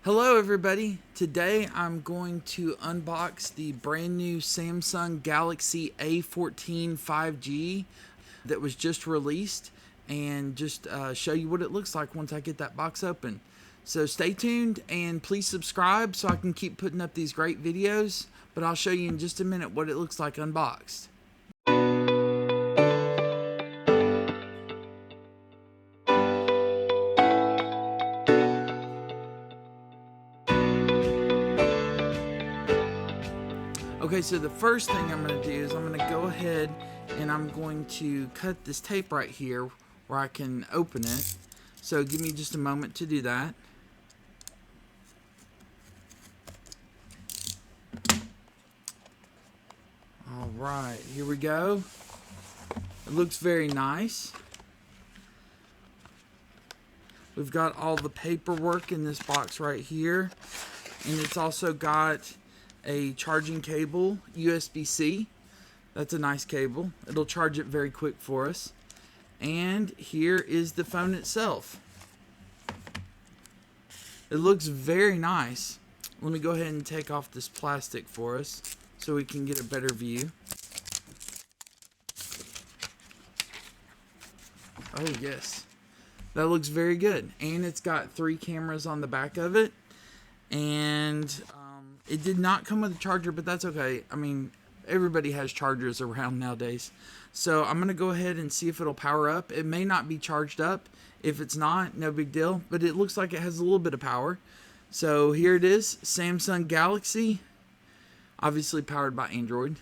Hello everybody, today I'm going to unbox the brand new Samsung Galaxy A14 5G that was just released and just show you what it looks like once I get that box open. So stay tuned and please subscribe so I can keep putting up these great videos, but I'll show you in just a minute what it looks like unboxed. Okay, so the first thing I'm going to do is I'm going to go ahead and I'm going to cut this tape right here where I can open it. So give me just a moment to do that. Alright, here we go. It looks very nice. We've got all the paperwork in this box right here. And it's also got a charging cable, USB-C. That's a nice cable. It'll charge it very quick for us. And here is the phone itself. It looks very nice. Let me go ahead and take off this plastic for us so we can get a better view. Oh yes, that looks very good. And it's got 3 cameras on the back of it. And it did not come with a charger, but that's okay. I mean, everybody has chargers around nowadays. So I'm going to go ahead and see if it'll power up. It may not be charged up. If it's not, no big deal. But it looks like it has a little bit of power. So here it is, Samsung Galaxy. Obviously powered by Android.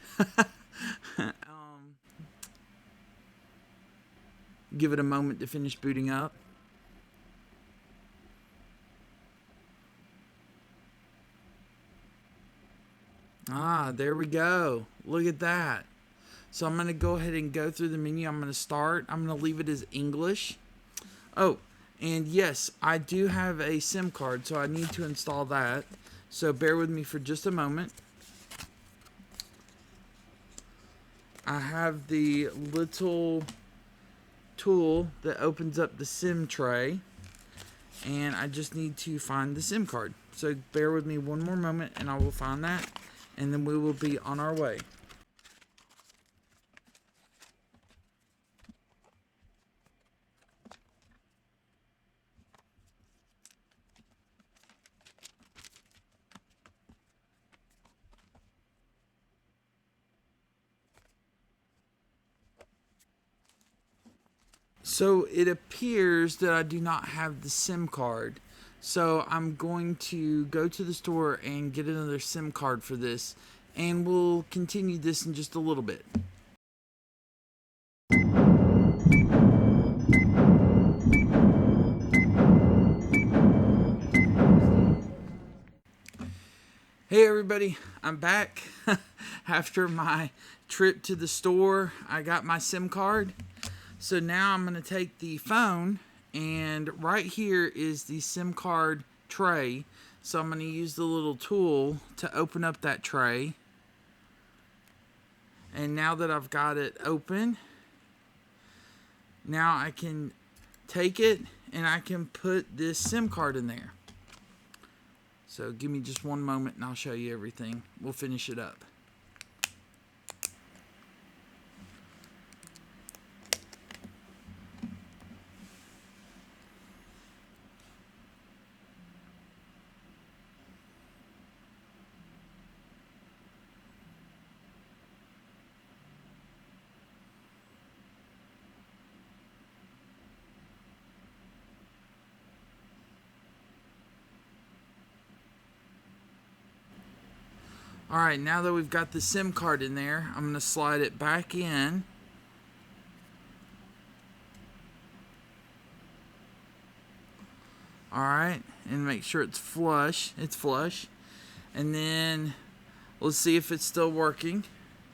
Give it a moment to finish booting up. Ah, there we go. Look at that. So I'm going to go ahead and go through the menu. I'm going to start. I'm going to leave it as English. Oh, and yes, I do have a SIM card, so I need to install that. So bear with me for just a moment. I have the little tool that opens up the SIM tray. And I just need to find the SIM card. So bear with me one more moment and I will find that. And then we will be on our way. So it appears that I do not have the SIM card. So I'm going to go to the store and get another SIM card for this. And we'll continue this in just a little bit. Hey everybody, I'm back. After my trip to the store, I got my SIM card. So now I'm going to take the phone, and right here is the SIM card tray. So I'm going to use the little tool to open up that tray. And now that I've got it open, now I can take it and I can put this SIM card in there. So give me just one moment and I'll show you everything. We'll finish it up. Alright, now that we've got the SIM card in there, I'm going to slide it back in. Alright, and make sure it's flush. It's flush. And then let's see if it's still working.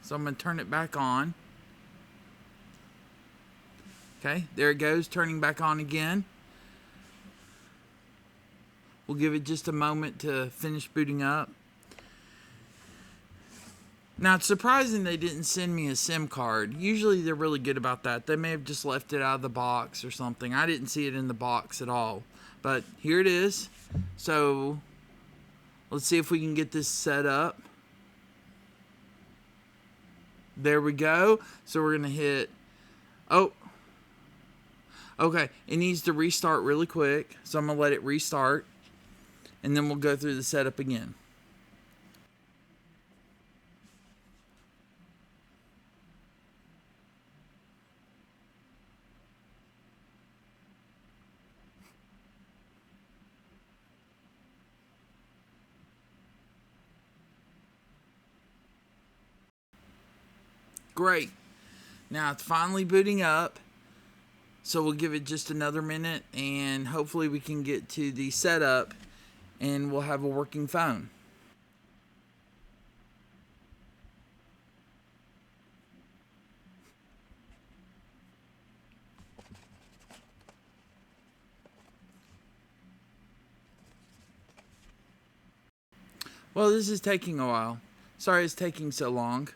So I'm going to turn it back on. Okay, there it goes, turning back on again. We'll give it just a moment to finish booting up. Now, it's surprising they didn't send me a SIM card. Usually they're really good about that. They may have just left it out of the box or something. I didn't see it in the box at all. But here it is. So Let's see if we can get this set up. There we go. So we're going to hit, oh, okay. It needs to restart really quick. So I'm going to let it restart. And then we'll go through the setup again. Great. Now it's finally booting up. So we'll give it just another minute and hopefully we can get to the setup and we'll have a working phone. Well, this is taking a while. Sorry it's taking so long.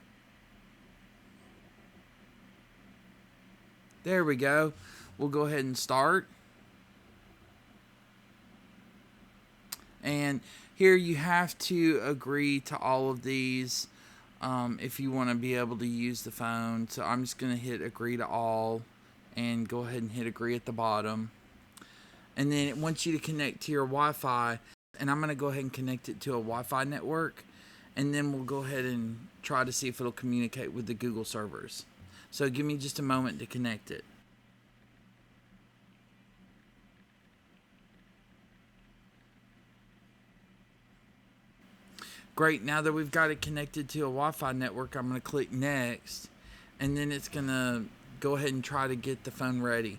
There we go. We'll go ahead and start. And here you have to agree to all of these if you want to be able to use the phone. So I'm just going to hit agree to all and go ahead and hit agree at the bottom. And then it wants you to connect to your Wi-Fi. And I'm going to go ahead and connect it to a Wi-Fi network. And then we'll go ahead and try to see if it'll communicate with the Google servers. So give me just a moment to connect it. Great, now that we've got it connected to a Wi-Fi network, I'm going to click next. And then it's going to go ahead and try to get the phone ready.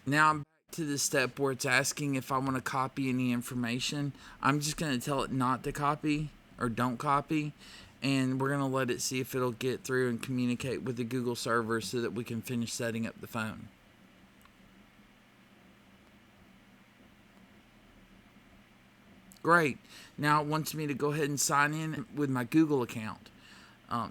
Now I'm back to the step where it's asking if I want to copy any information. I'm just going to tell it not to copy or don't copy. And we're going to let it see if it'll get through and communicate with the Google server so that we can finish setting up the phone. Great. Now it wants me to go ahead and sign in with my Google account.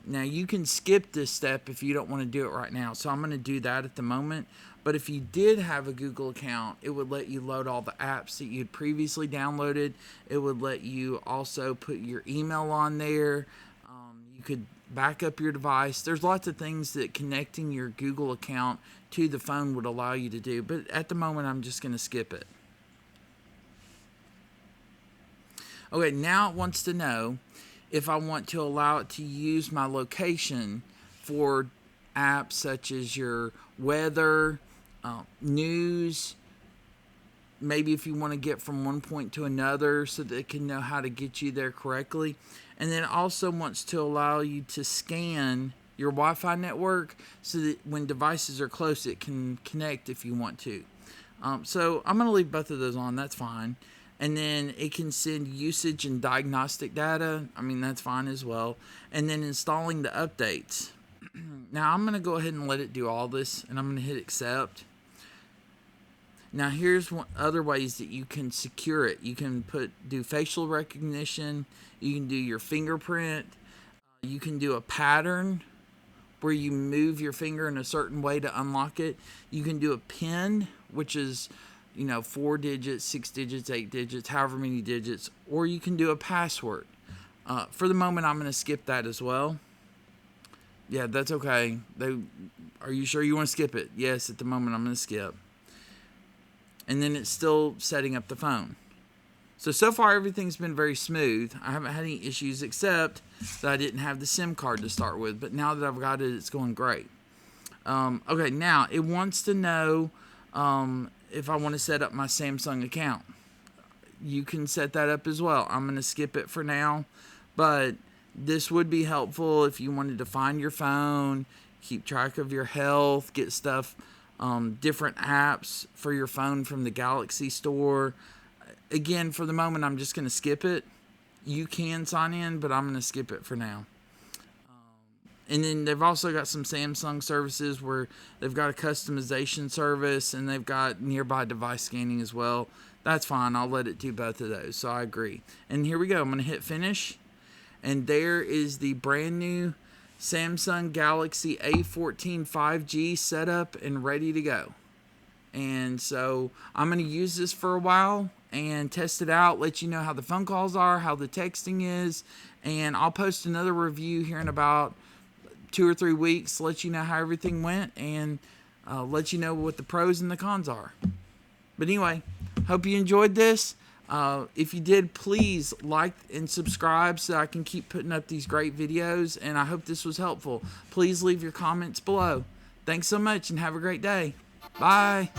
Now you can skip this step if you don't want to do it right now. So I'm going to do that at the moment. But if you did have a Google account, it would let you load all the apps that you'd previously downloaded. It would let you also put your email on there. You could back up your device. There's lots of things that connecting your Google account to the phone would allow you to do. But at the moment, I'm just going to skip it. Okay, now it wants to know if I want to allow it to use my location for apps such as your weather, news, maybe if you want to get from one point to another so that it can know how to get you there correctly. And then it also wants to allow you to scan your Wi-Fi network so that when devices are close, it can connect if you want to. So I'm going to leave both of those on. That's fine. And then it can send usage and diagnostic data. I mean, that's fine as well. And then installing the updates. Now I'm going to go ahead and let it do all this, and I'm going to hit accept. Now here's other ways that you can secure it. You can do facial recognition. You can do your fingerprint. You can do a pattern where you move your finger in a certain way to unlock it. You can do a PIN, which is 4 digits, 6 digits, 8 digits, however many digits, or you can do a password. For the moment, I'm going to skip that as well. Yeah, that's okay. Are you sure you want to skip it? Yes, at the moment, I'm going to skip. And then it's still setting up the phone. So far, everything's been very smooth. I haven't had any issues except that I didn't have the SIM card to start with. But now that I've got it, it's going great. Okay, now it wants to know if I want to set up my Samsung account. You can set that up as well. I'm going to skip it for now, but this would be helpful if you wanted to find your phone, keep track of your health, get stuff, different apps for your phone from the Galaxy Store. Again, for the moment, I'm just going to skip it. You can sign in, but I'm going to skip it for now. And then they've also got some Samsung services where they've got a customization service and they've got nearby device scanning as well. That's fine. I'll let it do both of those. So I agree. And here we go. I'm going to hit finish. And there is the brand new Samsung Galaxy A14 5G set up and ready to go. And so I'm going to use this for a while and test it out, let you know how the phone calls are, how the texting is, and I'll post another review here in about 2 or 3 weeks, let you know how everything went, and let you know what the pros and the cons are. But anyway, hope you enjoyed this. If you did, please like and subscribe so I can keep putting up these great videos, and I hope this was helpful. Please leave your comments below. Thanks so much and have a great day. Bye.